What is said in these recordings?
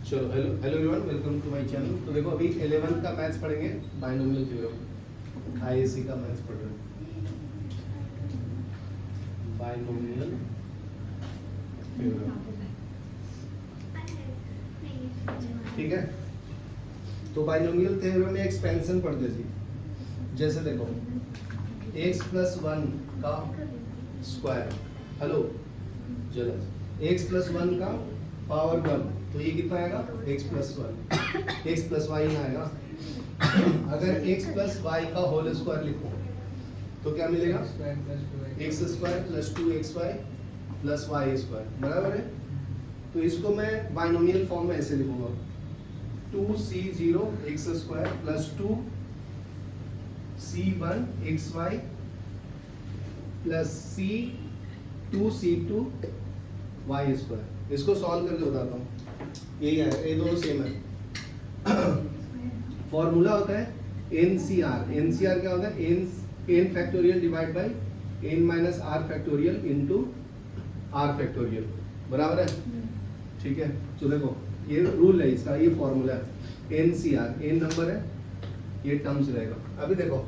चलो hello hello everyone, welcome to my channel. तो देखो अभी 11 का मैथ्स पढ़ेंगे, बाइनोमियल थ्योरम। आईएससी का मैथ्स पढ़ रहे हैं, बाइनोमियल थ्योरम। ठीक है, तो बाइनोमियल थ्योरम में एक्सपेंशन पढ़ते थे। जैसे देखो x प्लस 1 का स्क्वायर, हेलो जरा x प्लस 1 का पावर 1, तो ये कितना आएगा x plus 1, x plus y आएगा। अगर x प्लस वाई का होल स्क्वायर लिखो तो क्या मिलेगा, x square plus 2xy plus y square, बराबर है। तो इसको मैं बाइनोमियल फॉर्म में ऐसे लिखूंगा, 2c0 x square plus 2c1 xy plus c2c2 y square. इसको सॉल्व करके बताता हूँ, यही है, ये दोनों सेम है। फॉर्मूला होता है एनसीआर। एनसीआर क्या होता है, n factorial divide by n minus r factorial into r factorial, बराबर है। ठीक है, तो देखो ये रूल है इसका, ये फॉर्मूला है एनसीआर। एन नंबर है, ये टर्म्स रहेगा। अभी देखो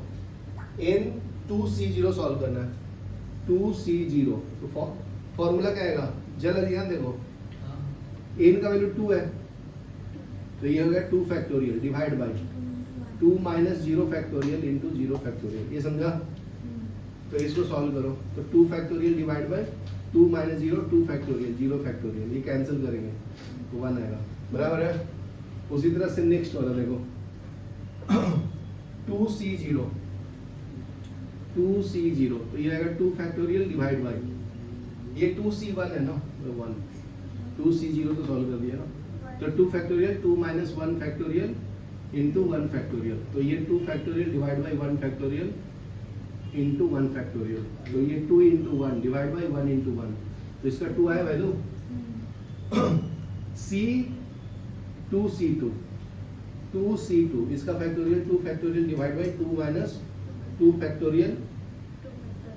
एन 2c0 सॉल्व करना है, 2c0 तो फॉर्मूला क्या आएगा, जरा ध्यान देखो, एन का वैल्यू 2 है तो ये हो गया 2 factorial divide by 2 minus 0 factorial into 0 factorial, ये समझा। तो इसको सॉल्व करो तो 2 factorial divide by 2 minus 0 2 factorial 0 factorial, ये कैंसिल करेंगे तो 1 आएगा, बराबर है। उसी तरह से नेक्स्ट वाला देखो 2c0 तो ये आएगा 2 फैक्टोरियल डिवाइड बाई, ये 2c1 है ना, 1 2c0 तो सॉल्व कर दिया ना, तो 2 factorial 2 minus 1 factorial into 1 factorial, तो ये 2 factorial divide by 1 factorial into 1 factorial, तो ये 2 इंटू 1 डिवाइड बाई 1 इंटू 1, तो इसका 2 आया वैल्यू। c2 इसका factorial 2 factorial divide by 2 minus 2 factorial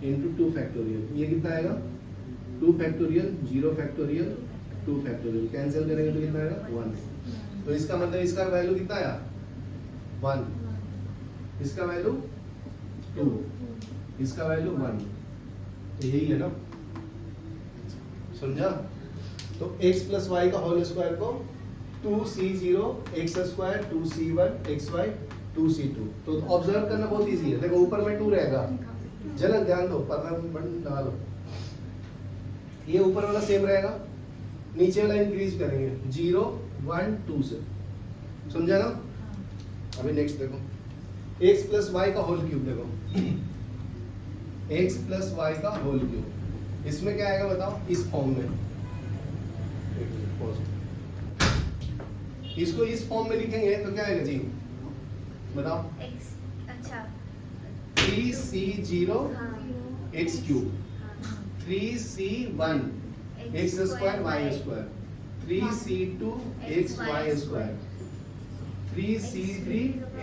into 2 factorial, ये कितना आएगा 2 फैक्टोरियल 0 फैक्टोरियल 2 फैक्टोरियल, कैंसिल करेंगे तो कितना आएगा 1। तो इसका मतलब इसका वैल्यू कितना आया 1, इसका वैल्यू 2, इसका वैल्यू 1, तो यही है ना, समझा। तो x प्लस वाई का होल स्क्वायर को 2c0 x square 2c1 xy 2c2, तो ऑब्जर्व करना बहुत इजी है। देखो ऊपर में 2 रहेगा, जरा ध्यान दो, बटन लगा लो, ये ऊपर वाला सेम रहेगा, नीचे वाला इंक्रीज करेंगे 0 1 2 से, समझा ना। अभी नेक्स्ट देखो x प्लस वाई का होल क्यूब, देखो x प्लस वाई का होल क्यूब, इसमें क्या आएगा बताओ, इस फॉर्म में, इसको इस फॉर्म में लिखेंगे तो क्या आएगा जी, बताओ। अच्छा 3c0 x cube, 3c1 x square y square, 3c2 x y square, 3c3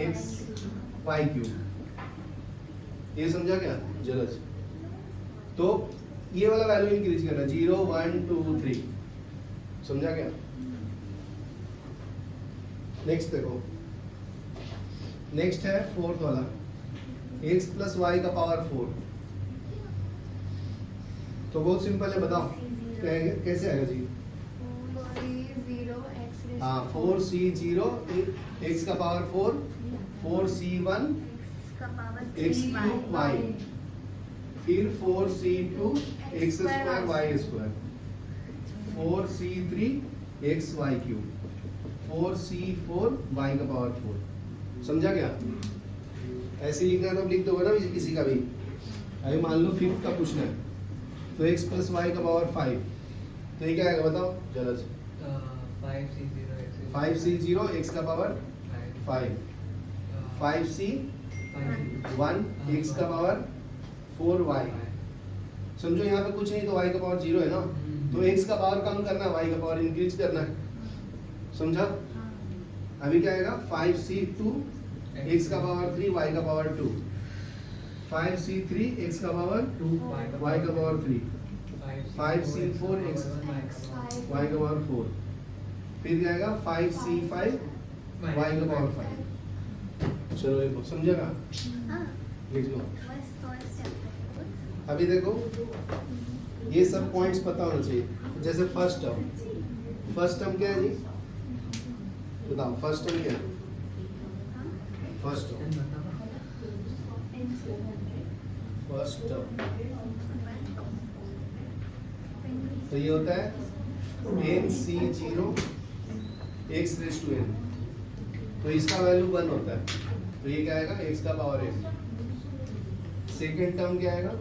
x y cube, ये समझा क्या जरा। तो ये वाला वैल्यू इंक्रीज करना 0 1 2 3, समझा क्या। नेक्स्ट देखो, नेक्स्ट है फोर्थ वाला x प्लस वाई का पावर 4, तो बहुत सिंपल है, बताओ कैसे आएगा जी। 4c0 x का power 4, 4c1 x cube y, फिर 4c2 x square y square, 4c3 x y cube, 4c4 y का पावर 4, समझा क्या। ऐसे लिखना तो लिख दोगे ना किसी का भी। अभी मान लो 5th का पूछना है, तो x प्लस वाई का पावर 5, तो ये क्या आएगा बताओ जरा। 5c0 x का पावर 5, 5c1 x का पावर 4y, समझो यहाँ पे कुछ नहीं तो y का पावर 0 है ना, तो x का पावर कम करना है, y का पावर इंक्रीज करना है, समझा। अभी क्या आएगा 5c2 x का पावर 3 y का पावर 2, 5c3 x का पावर 2 y का पावर 3, 5c4 x y का पावर 4, फिर क्या आएगा 5c5 y का पावर 5। चलो लिखो, समझेगा? लिख लो। अभी देखो ये सब पॉइंट्स पता होना चाहिए। जैसे फर्स्ट टर्म क्या है जी? बताओ फर्स्ट टर्म क्या है? फर्स्ट टर्म तो ये होता है nc0 x raise to n। तो इसका वैल्यू 1 होता है, तो ये क्या आएगा? x का पावर n। सेकेंड टर्म क्या आएगा?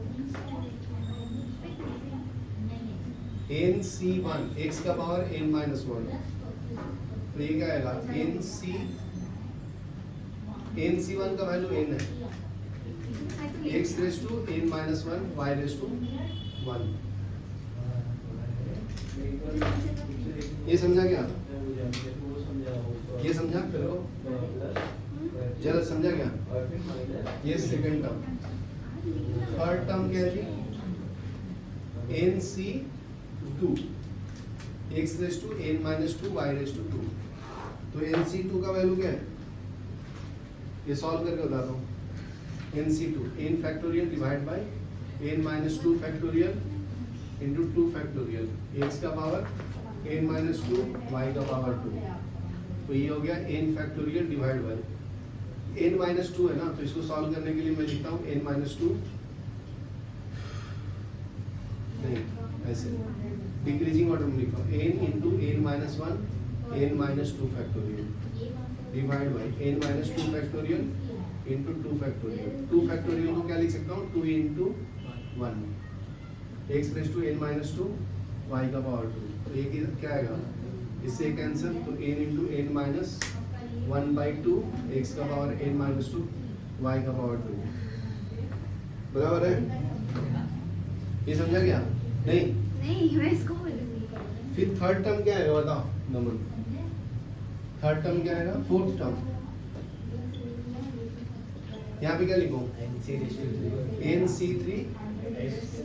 nc1 x का पावर n माइनस 1। तो ये क्या आएगा? nc1 का वैल्यू n है, x raise to n minus 1 y raise to 1। ये समझा क्या? ये समझा करो जरा, समझा क्या? ये सेकंड टर्म। थर्ड टर्म क्या है जी? nc2 x raise to n minus 2 y raise to 2। तो nc2 का वैल्यू क्या है? ये सॉल्व करके बताता हूँ। nc2 n factorial divide by n minus 2 factorial into 2 factorial, x का पावर n माइनस 2 y का पावर 2। तो ये हो गया n factorial divide by n minus 2 है ना, तो इसको सॉल्व करने के लिए मैं लिखता हूँ n माइनस 2, नहीं ऐसे डिक्रीजिंग ऑर्डर में लिखा हूँ, n into n minus 1 n minus 2 factorial divide by n minus 2 factorial into 2 factorial. 2 factorial को क्या लिख सकता हूँ? 2 into 1 x raise to n minus 2 y का पावर 2। तो ये क्या आएगा? इससे कैंसिल, तो n into n minus 1/2 x का पावर n माइनस 2 y का पावर 2। बराबर है? ये समझा क्या? नहीं मैं इसको बोलूंगी। फिर थर्ड टर्म क्या आएगा बताओ नमन? थर्ड टर्म क्या आएगा? Fourth term. यहाँ पे क्या लिखो? nc3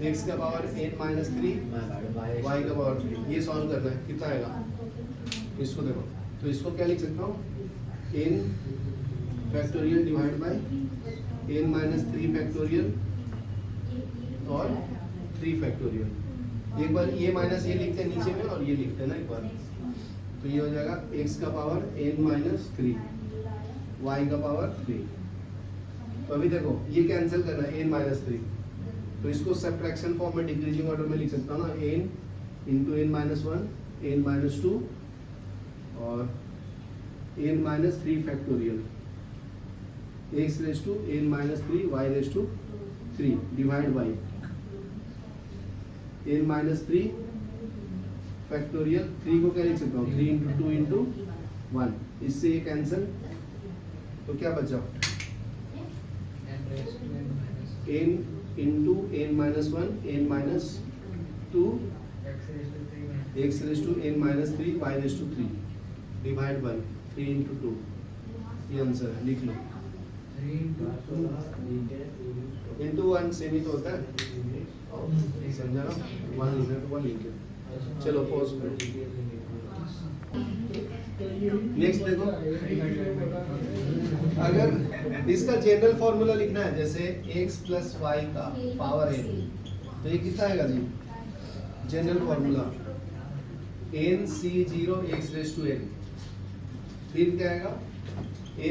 x का पावर n माइनस 3 y का पावर 3। ये सॉल्व करना है, कितना आएगा? इसको देखो, तो इसको क्या लिख सकता हूँ? n factorial divide by n minus 3 factorial और 3 फैक्टोरियल। एक बार ये माइनस ये लिखते हैं नीचे में और ये लिखते हैं ना एक बार, तो ये हो जाएगा x का पावर n माइनस 3 y का पावर 3। तो अभी देखो ये कैंसिल करना है n माइनस 3, तो इसको सब्ट्रैक्शन फॉर्म में डिक्रीजिंग ऑर्डर में लिख सकता हूँ ना, n into n minus 1 n minus 2 और n minus 3 factorial x raise to n minus 3 y raise to 3 divide by n minus 3 factorial. 3 को क्या लिख सकता हूँ? 3 इंटू 2 इंटू 1। इससे ये कैंसिल, तो क्या बचा? n into n minus 1 n minus 2 x raise to n minus 3 y raise to 3 divide by 3 into 2। ये आंसर है, लिख लो। इंटू 1 सेम ही तो होता है, समझा ना? 1 लिखना तो 1 लिख लो। चलो पॉज करो। नेक्स्ट देखो, अगर इसका जनरल फॉर्मूला लिखना है जैसे x प्लस वाई का पावर n, तो ये कितना आएगा जी? General formula nc0 x raise to n, फिर क्या आएगा?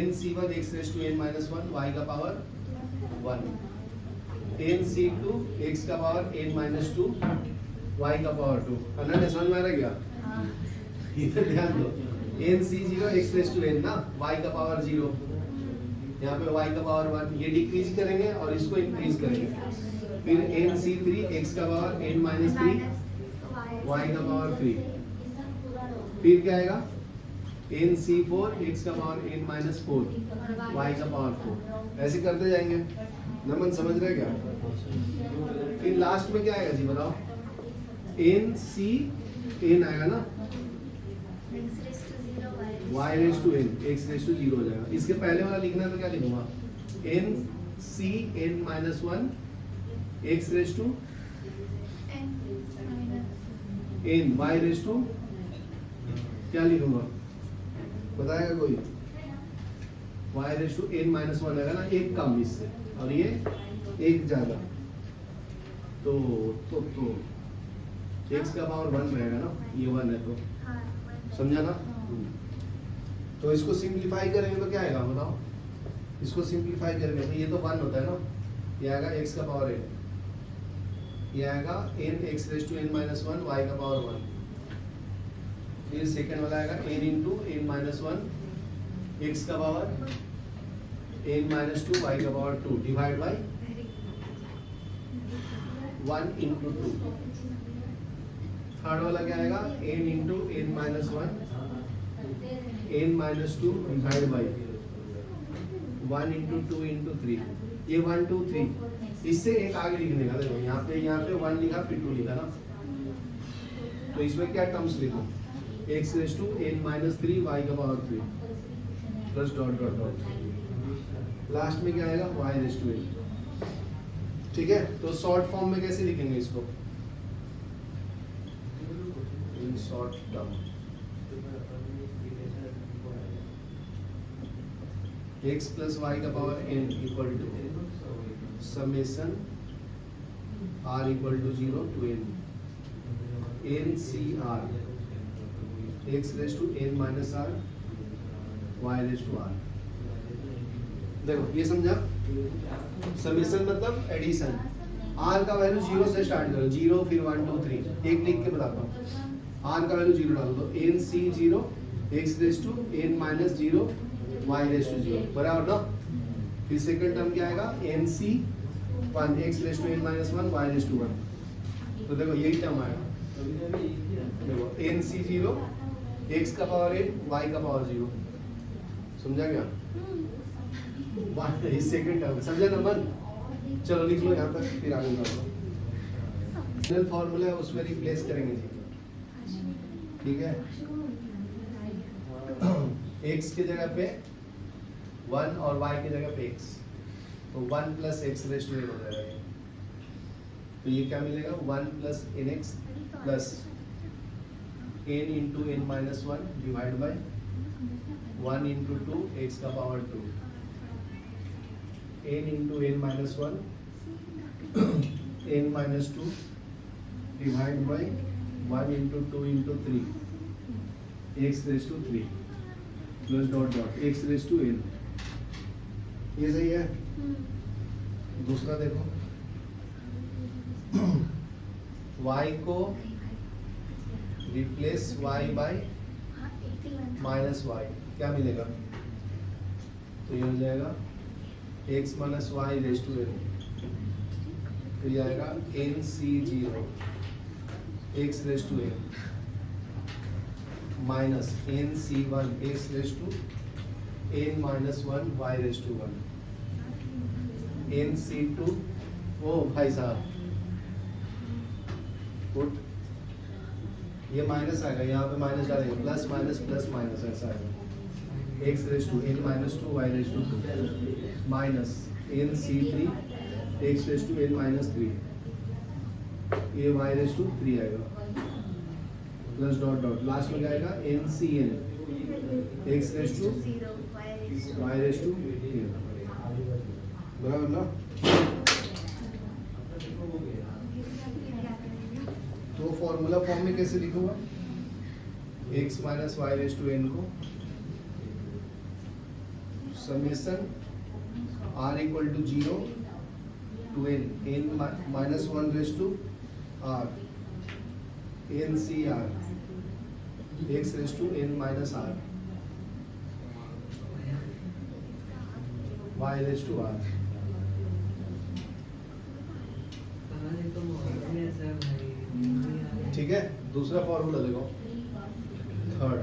nc1 x raise to n minus 1 y का पावर 1, nc2 x का पावर n माइनस 2 y का पावर 2। अनन्या समझ में आ रहा क्या? इधर ध्यान दो, nc0 x raise to n ना, y का पावर 0, यहाँ पे y का पावर 1, ये डिक्रीज करेंगे और इसको इंक्रीज करेंगे। फिर nc3 x का पावर n माइनस 3 y का पावर 3, फिर क्या आएगा? nc4 x का पावर n माइनस 4 y का पावर 4। ऐसे करते जाएंगे। नमन समझ रहे क्या? फिर लास्ट में क्या आएगा जी बताओ? n आएगा ना, y raise to n x raise to 0 हो जाएगा। इसके पहले वाला लिखना है तो क्या लिखूंगा? n minus 1 x raise to n y raise to क्या लिखूंगा बताएगा कोई? y raise to n minus one है ना, एक कम इससे और ये एक ज्यादा, तो x का पावर 1 रहेगा ना, ये 1 है तो समझा ना। तो इसको सिंप्लीफाई करेंगे तो क्या आएगा बताओ? इसको सिंप्लीफाई करेंगे तो ये तो 1 होता है ना, ये आएगा x का पावर n, ये आएगा n x raise to n minus one y का पावर 1, फिर सेकेंड वाला आएगा n into n minus one x का power n minus two y का power 2 divide by 1 into 2। Third वाला क्या आएगा? n into n minus one n minus two divide by 1 into 2 into 3, ये 1 2 3, इससे एक आगे लिखने का। देखो यहाँ पे 1 लिखा फिर 2 लिखा ना, तो इसमें क्या टर्म्स लिखो? x raise to n minus 3 y का power 3 plus dot dot dot, last में क्या आएगा? y raise to n। ठीक है, तो शॉर्ट फॉर्म में कैसे लिखेंगे इसको? In short term x plus y का power n equal to summation r equal to 0 to n c r x raise to n minus r y raise to r। देखो ये समझा? समेशन मतलब addition, r का value 0 से start करो, 0 फिर 1 2 3, एक लिख के बताता हूँ। r का वैल्यू 0 डाल दो, n c 0 x raise to n minus 0 y raise to 0 बराबर ना। फिर सेकंड टर्म क्या आएगा? n c 1 x raise to n minus 1 y raise to 1, तो देखो यही टर्म आएगा। देखो n c 0 x का पावर n y का पावर 0, समझा क्या? इस सेकंड टर्म समझा नंबर? चलो लिख लो यहाँ तक, फिर आगे बढ़ो। फॉर्मूला है उसमें रिप्लेस करेंगे जी, ठीक है। x की जगह पे 1 और y की जगह पे x, तो 1 plus x raise to n हो जाएगा ये। तो ये क्या मिलेगा? 1 plus n x plus n into n minus 1 divide by 1 into 2 x का power 2, n into n minus 1 n minus 2 divide by 1 into 2 into 3 x raise to 3 plus dot dot x raise to n। ये सही है? दूसरा देखो, y को replace y by minus y, क्या मिलेगा? तो ये हो जाएगा x minus y raise to n, तो ये आएगा n c 0 x raise to n minus n c 1 x raise to n minus 1 y raise to 1, n c 2 ओ भाई साहब पुट, ये माइनस आएगा, यहाँ पे माइनस डालेंगे, प्लस माइनस प्लस माइनस ऐसा आएगा, x raise to n minus 2 y raise to 2 minus n c 3 x raise to n minus 3, ये y रेस टू 3 आएगा प्लस डॉट डॉट, लास्ट में क्या आएगा? n c n x raise to y raise to n, बराबर ना। तो formula form में कैसे लिखूंगा? x minus y raise to n को summation r equal to 0 to n minus 1 raise to r n c r x raise to n minus r y raise to r। ठीक है, दूसरा formula देखो, third,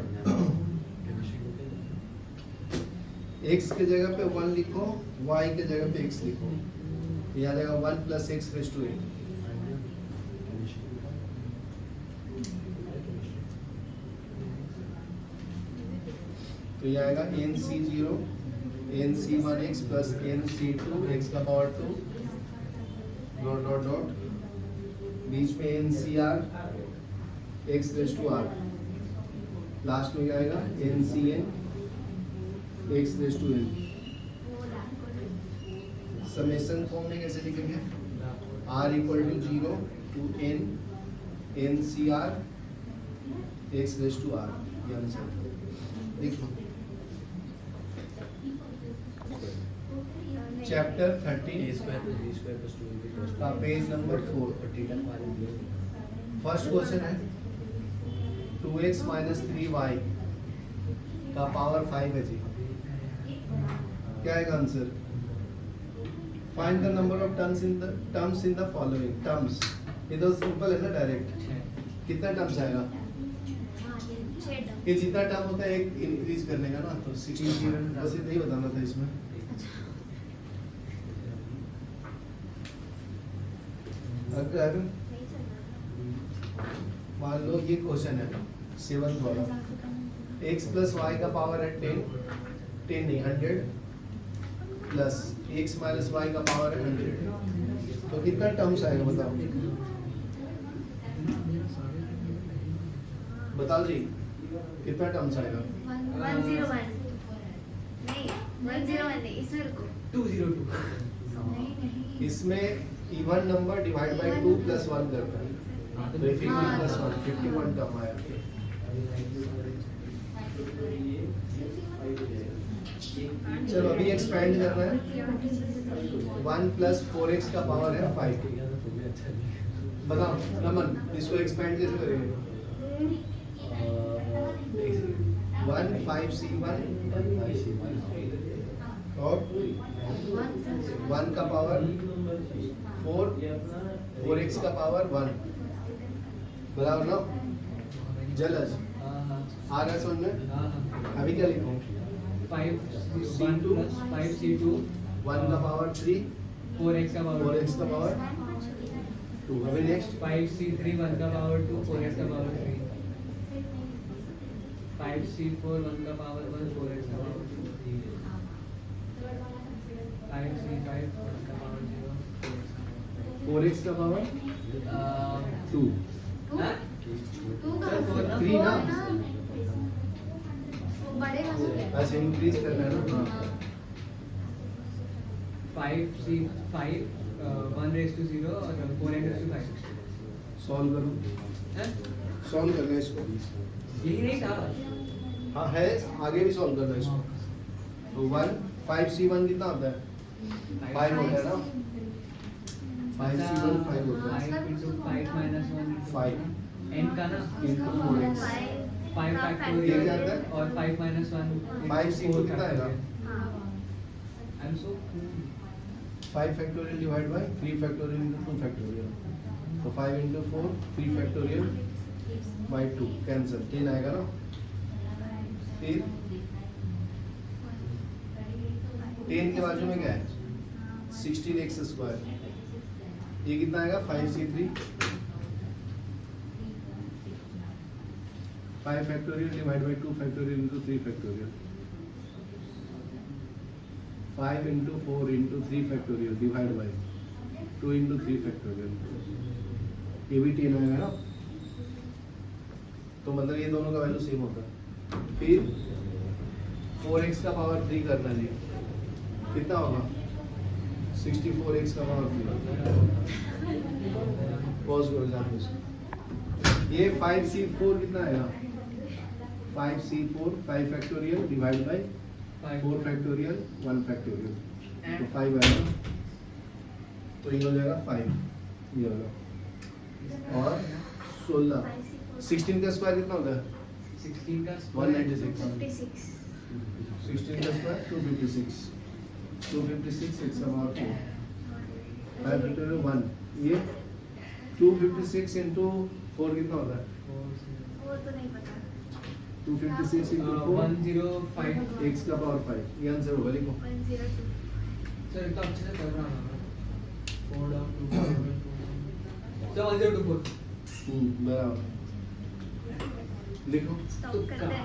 x के जगह पे 1 लिखो, y के जगह पे x लिखो, ये आ जाएगा 1 plus x raise to n, तो ये आएगा n c 0 n c 1 x plus n c 2 x का पावर 2 डॉट डॉट डॉट, बीच में n c r x raise to r last में क्या आएगा n c n x raise to n. Summation form में कैसे लिखेंगे r equal to 0 to n c r x raise to r, ये answer लिख लो। चैप्टर 13 का पेज नंबर 4 फर्स्ट क्वेश्चन है 2x माइनस 3y का पावर 5 है जी। क्या है answer? Find the number of terms in the following terms. ये तो सिंपल है ना, डायरेक्ट। कितना टर्म्स आएगा? ये जितना टर्म होता है एक इंक्रीज करने का ना, तो 16 बस इतना ही बताना था इसमें। अगर मान लो ये क्वेश्चन है 7th वाला, x प्लस वाई का पावर है 10 नहीं 100 प्लस x माइनस वाई का पावर है 100, तो कितना टर्म्स आएगा बताओ? बताओ जी कितना टर्म्स आएगा? 101 नहीं 101 नहीं, इसमें रुको 202 नहीं इसमें even number divide by 2 plus 1 करता है, तो 50 प्लस 1 51 टर्म आया। चलो अभी एक्सपेंड करना है। 1 प्लस 4x का पावर है 5। बताओ नमन, इसको एक्सपेंड कैसे करेंगे? 1 5c1 और 1 का पावर 4x का पावर 1 बराबर ना? जलज आ रहा है समझ में? अभी क्या लिखूं? 5c2 5c2 1 का पावर 3 4x का पावर 4x का पावर 2। अभी नेक्स्ट 5c3 1 का पावर 2 4x का पावर 3 5c4 1 का पावर 1 4x का पावर 2 5c5 1 का पावर 0 4x का पावर 2 हाँ? 3 ना, बड़े ऐसे इंक्रीज करना है ना। 5c5 1 raised to 0 और 4 raised to 5 सॉल्व करो, हैं? सॉल्व करना है इसको। यही नहीं था। हाँ है, आगे भी सॉल्व करना है इसको। तो 1 5c1 कितना होता है? 5 होता है ना, 5c1 5 होता है। 5 into 5 minus 1 5 n का ना into 4x 5 ये factorial क्या आता है? और 5 minus 1 5c2 कितना आएगा? I'm so cool 5 factorial divide bye 3 factorial into 2 factorial, तो 5 into 4 3 फैक्टोरियल by 2 कैंसिल, 10 आएगा ना। फिर 10 के बाजू में क्या है? 16x स्क्वायर, ये कितना आएगा? 5c3 5 factorial divide bye 2 factorial into 3 factorial, 5 into 4 into 3 factorial divide bye 2 into 3 factorial, ये भी 10 आएगा ना। तो मतलब ये दोनों का वैल्यू सेम होता है। फिर 4x का पावर 3 करना है, कितना होगा? 64x का पावर 3। पॉज करो जान इसको। ये 5c4 कितना आएगा? 5c4 5 factorial divide bye 4 factorial 1 factorial, तो 5 आएगा, तो ये हो जाएगा 5 ये वाला। और 16 16 का स्क्वायर कितना होता है? 16 का 196 56 16 का स्क्वायर 256 256 6 का पावर 4 5 फैक्टोरियल 1, ये 256 into 4 कितना होता है? वो तो नहीं पता। 256 into 4 105 x का पावर 5, ये आंसर होगा। लिखो 102 सर इतना अच्छे से कर रहा हूं मैं 4 down 2 so 1024 बराबर लिखो। स्टॉप करते हैं